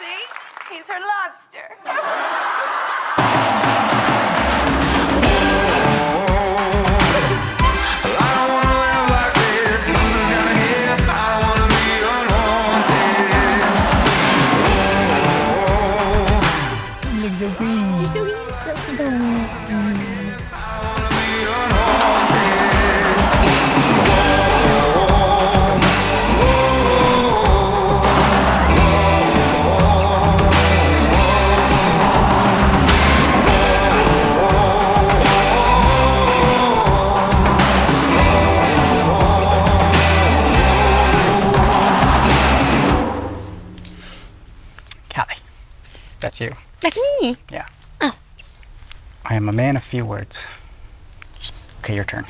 See? He's her lobster. Legs are green. You're so Callie, that's you. That's me. Yeah. Oh. I am a man of few words. Okay, your turn.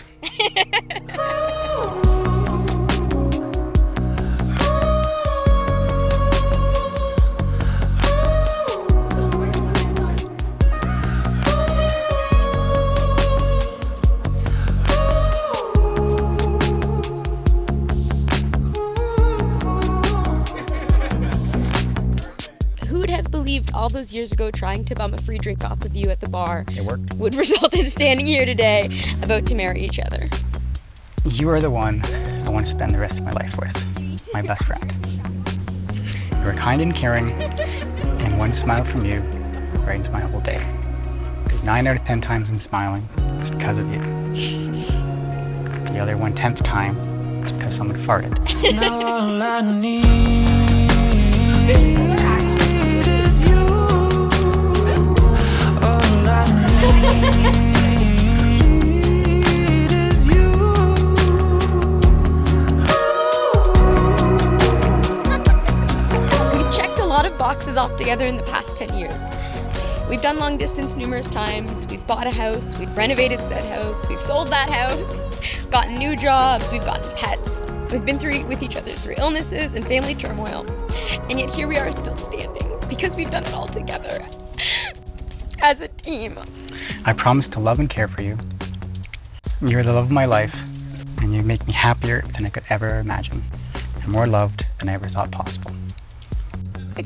Who would have believed all those years ago trying to bum a free drink off of you at the bar It worked. would result in standing here today about to marry each other? You are the one I want to spend the rest of my life with. My best friend. You are kind and caring, and one smile from you brightens my whole day. Because 9 out of 10 times I'm smiling, it's because of you. The other 1/10th time, it's because someone farted. Now all I need is you. All I need is you. We've checked a lot of boxes off together in the past 10 years. We've done long distance numerous times. We've bought a house. We've renovated said house. We've sold that house. Gotten new jobs. We've gotten pets. We've been with each other through illnesses and family turmoil. And yet here we are still standing because we've done it all together as a team. I promise to love and care for you. You're the love of my life, and you make me happier than I could ever imagine, and more loved than I ever thought possible.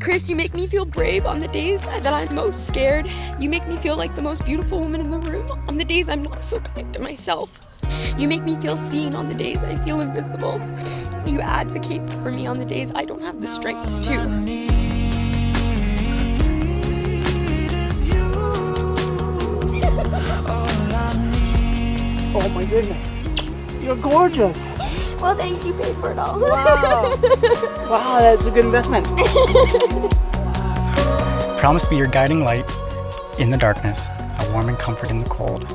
Chris, you make me feel brave on the days that I'm most scared. You make me feel like the most beautiful woman in the room on the days I'm not so kind to myself. You make me feel seen on the days I feel invisible. You advocate for me on the days I don't have the strength to. Oh my goodness. You're gorgeous. Well, thank you, paid for it all. Wow. Wow, that's a good investment. Promise to be your guiding light in the darkness, a warm and comfort in the cold,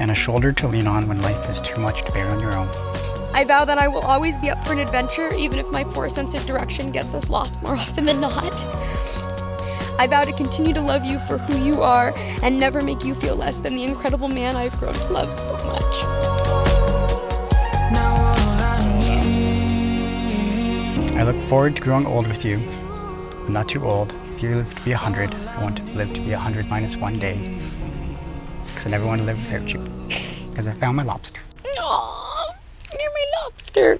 and a shoulder to lean on when life is too much to bear on your own. I vow that I will always be up for an adventure, even if my poor sense of direction gets us lost more often than not. I vow to continue to love you for who you are and never make you feel less than the incredible man I've grown to love so much. I look forward to growing old with you, but not too old. If you live to be 100, I want to live to be 100 minus 1 day. Because I never want to live without you. Because I found my lobster. Aww, you're my lobster.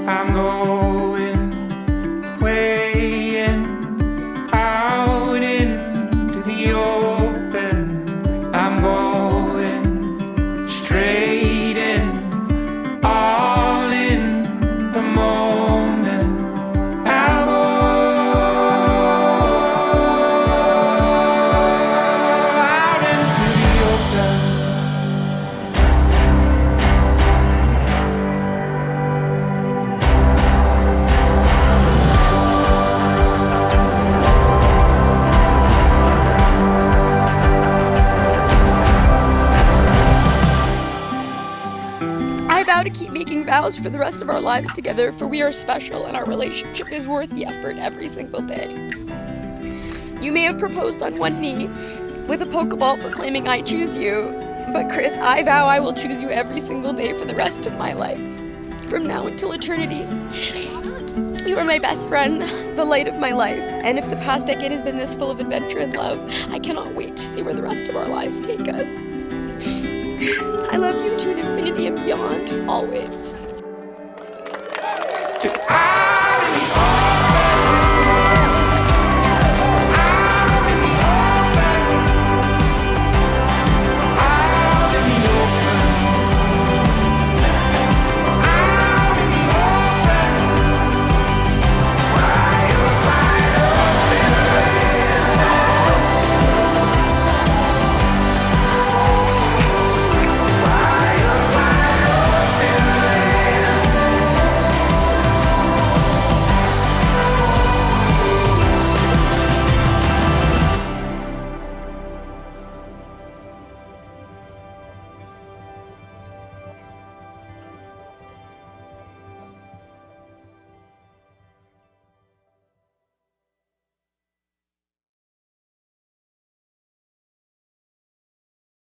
I'm going way in, out into the open. I'm going straight in, all in the moment. I'll go out into the open. I vow to keep making vows for the rest of our lives together, for we are special and our relationship is worth the effort every single day. You may have proposed on one knee with a Pokeball proclaiming I choose you, but Chris, I vow I will choose you every single day for the rest of my life, from now until eternity. You are my best friend, the light of my life, and if the past decade has been this full of adventure and love, I cannot wait to see where the rest of our lives take us. I love you to an infinity and beyond, always. I